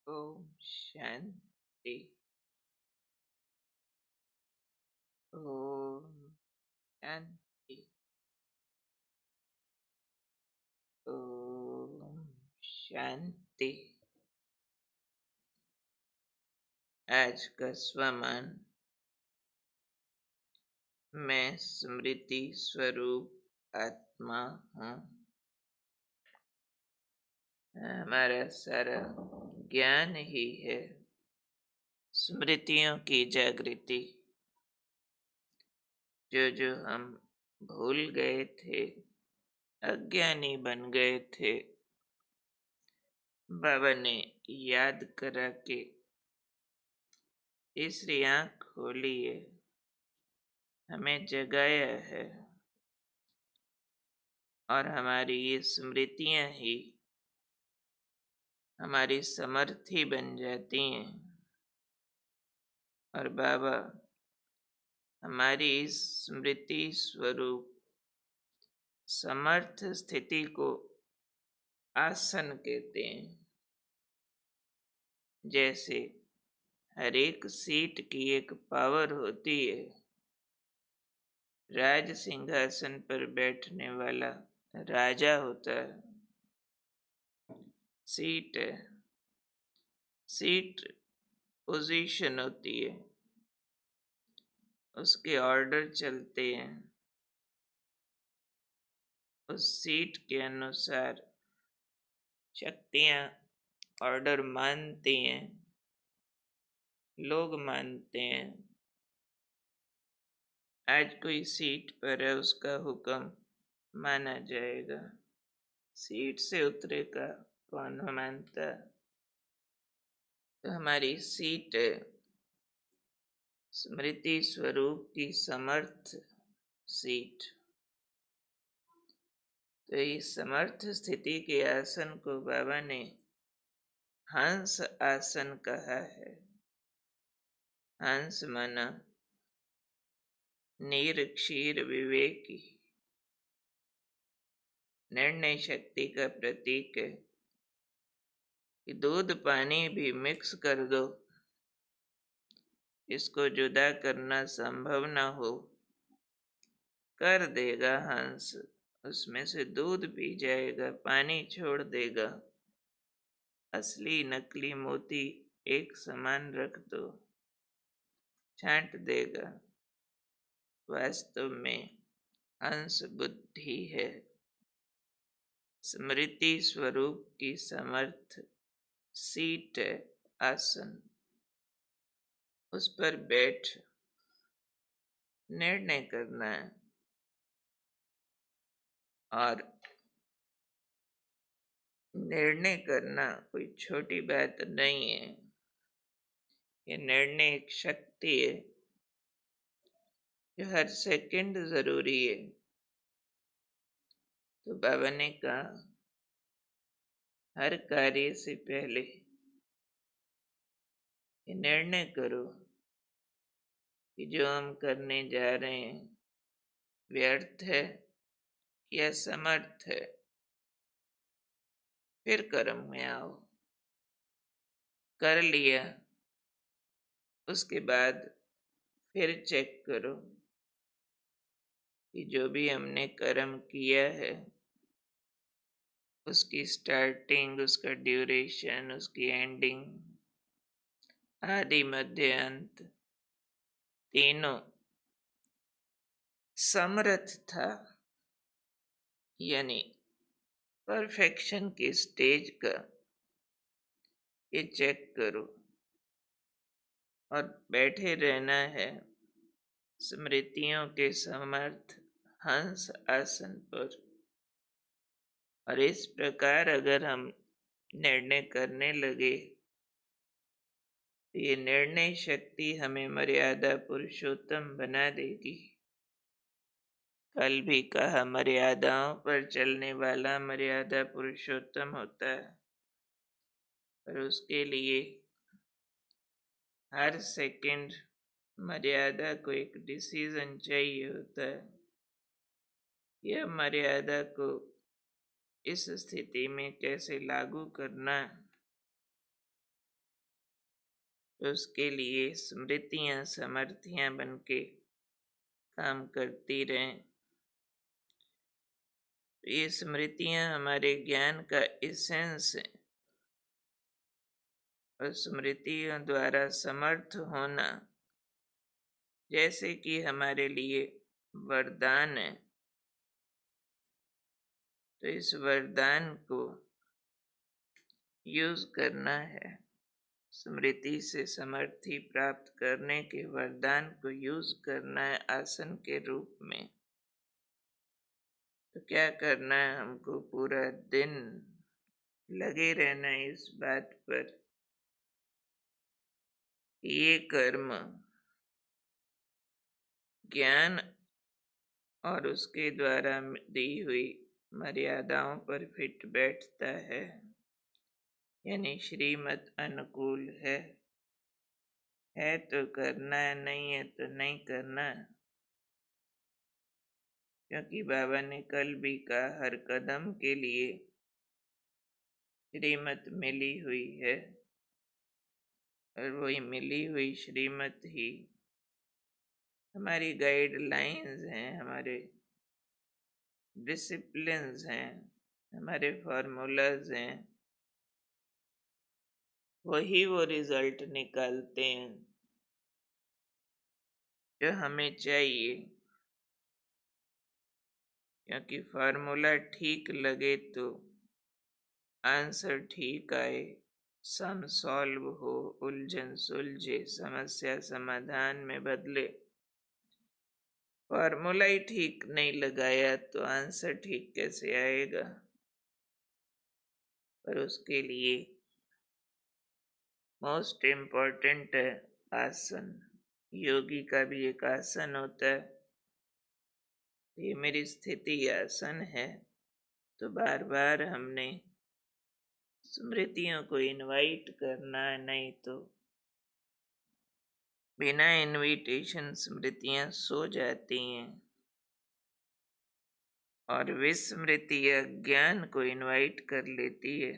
ओम शांति। ओम शांति। ओम शांति। आज का स्वमान। मैं स्मृति स्वरूप आत्मा हूँ। हमारा सारा ज्ञान ही है स्मृतियों की जागृति। जो जो हम भूल गए थे, अज्ञानी बन गए थे, बाबा ने याद करा के तीसरी आंख खोली है, हमें जगाया है। और हमारी ये स्मृतियां ही हमारी समर्थी बन जाती हैं। और बाबा हमारी इस स्मृति स्वरूप समर्थ स्थिति को आसन कहते हैं। जैसे हर एक सीट की एक पावर होती है। राज सिंहासन पर बैठने वाला राजा होता है। सीट है, सीट पोजीशन होती है, उसके ऑर्डर चलते हैं। उस सीट के अनुसार शक्तियां ऑर्डर मानती हैं, लोग मानते हैं। आज कोई सीट पर है, उसका हुक्म माना जाएगा। सीट से उतरेगा कौन मानता। तो हमारी सीट है स्मृति स्वरूप की समर्थ सीट। तो इस समर्थ स्थिति के आसन को बाबा ने हंस आसन कहा है। हंस माना नीर क्षीर विवेकी, निर्णय शक्ति का प्रतीक है। कि दूध पानी भी मिक्स कर दो, इसको जुदा करना संभव ना हो, कर देगा हंस। उसमें से दूध पी जाएगा, पानी छोड़ देगा। असली नकली मोती एक समान रख दो, छांट देगा। वास्तव में हंस बुद्धि है, स्मृति स्वरूप की समर्थ सीट है, आसन। उस पर बैठ निर्णय करना है। और निर्णय करना कोई छोटी बात नहीं है। ये निर्णय एक शक्ति है जो हर सेकंड जरूरी है। तो बाबा ने कहा हर कार्य से पहले ये निर्णय करो कि जो हम करने जा रहे हैं व्यर्थ है या समर्थ है। फिर कर्म में आओ। कर लिया, उसके बाद फिर चेक करो कि जो भी हमने कर्म किया है उसकी स्टार्टिंग, उसका ड्यूरेशन, उसकी एंडिंग, आदि मध्य अंत तीनों समर्थ था। यानी परफेक्शन के स्टेज का ये चेक करो। और बैठे रहना है स्मृतियों के समर्थ हंस आसन पर। और इस प्रकार अगर हम निर्णय करने लगे तो ये निर्णय शक्ति हमें मर्यादा पुरुषोत्तम बना देगी। कल भी कहा मर्यादाओं पर चलने वाला मर्यादा पुरुषोत्तम होता है। पर उसके लिए हर सेकंड मर्यादा को एक डिसीजन चाहिए होता है। यह मर्यादा को इस स्थिति में कैसे लागू करना है। उसके लिए स्मृतियां समर्थियां बनके काम करती रहें। ये स्मृतियां हमारे ज्ञान का एसेंस है और स्मृतियों द्वारा समर्थ होना जैसे कि हमारे लिए वरदान है। तो इस वरदान को यूज करना है। स्मृति से समर्थि प्राप्त करने के वरदान को यूज करना है आसन के रूप में। तो क्या करना है, हमको पूरा दिन लगे रहना है इस बात पर ये कर्म ज्ञान और उसके द्वारा दी हुई मर्यादाओं पर फिट बैठता है, यानी श्रीमत अनुकूल है तो करना है, नहीं है तो नहीं करना। क्योंकि बाबा ने कल भी कहा हर कदम के लिए श्रीमत मिली हुई है और वही मिली हुई श्रीमत ही हमारी गाइडलाइंस हैं, हमारे डिसिप्लिन्स हैं, हमारे फॉर्मूलाज हैं। वही वो रिजल्ट निकालते हैं जो हमें चाहिए। क्योंकि फार्मूला ठीक लगे तो आंसर ठीक आए, सम सॉल्व हो, उलझन सुलझे, समस्या समाधान में बदले। फार्मूला ही ठीक नहीं लगाया तो आंसर ठीक कैसे आएगा। पर उसके लिए मोस्ट इम्पोर्टेंट है आसन। योगी का भी एक आसन होता है। ये मेरी स्थिति आसन है, तो बार बार हमने स्मृतियों को इनवाइट करना है, नहीं तो बिना इनविटेशन स्मृतियां सो जाती हैं और विस्मृति ज्ञान को इनवाइट कर लेती है।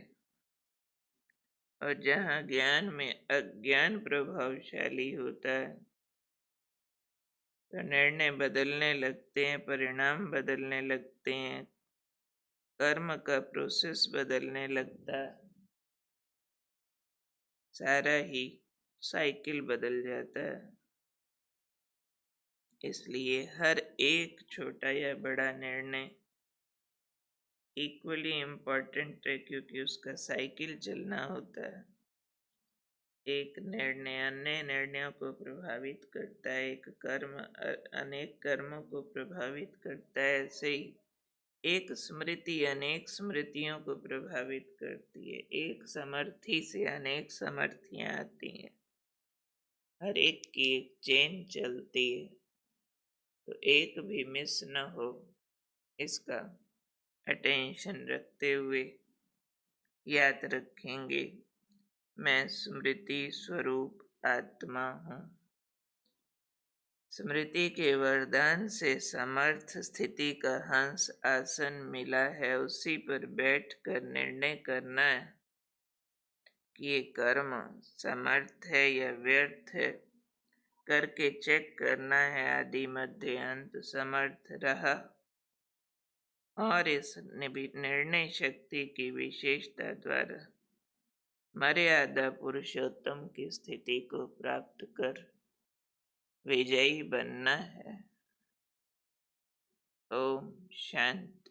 और जहाँ ज्ञान में अज्ञान प्रभावशाली होता है तो निर्णय बदलने लगते हैं, परिणाम बदलने लगते हैं, कर्म का प्रोसेस बदलने लगता है, सारा ही साइकिल बदल जाता है। इसलिए हर एक छोटा या बड़ा निर्णय इक्वली इम्पोर्टेंट है, क्योंकि उसका साइकिल चलना होता है। एक निर्णय अन्य निर्णयों को प्रभावित करता है, एक कर्म अनेक कर्मों को प्रभावित करता है। ऐसे ही एक स्मृति अनेक स्मृतियों को प्रभावित करती है। एक समर्थी से अनेक समर्थियां आती हैं, हर एक की एक चेन चलती है। तो एक भी मिस न हो, इसका अटेंशन रखते हुए याद रखेंगे, मैं स्मृति स्वरूप आत्मा हूँ। स्मृति के वरदान से समर्थ स्थिति का हंस आसन मिला है, उसी पर बैठकर निर्णय करना है कि ये कर्म समर्थ है या व्यर्थ है। करके चेक करना है आदि मध्य अंत समर्थ रहा। और इस निर्णय शक्ति की विशेषता द्वारा मर्यादा पुरुषोत्तम की स्थिति को प्राप्त कर विजयी बनना है। ओम शांति।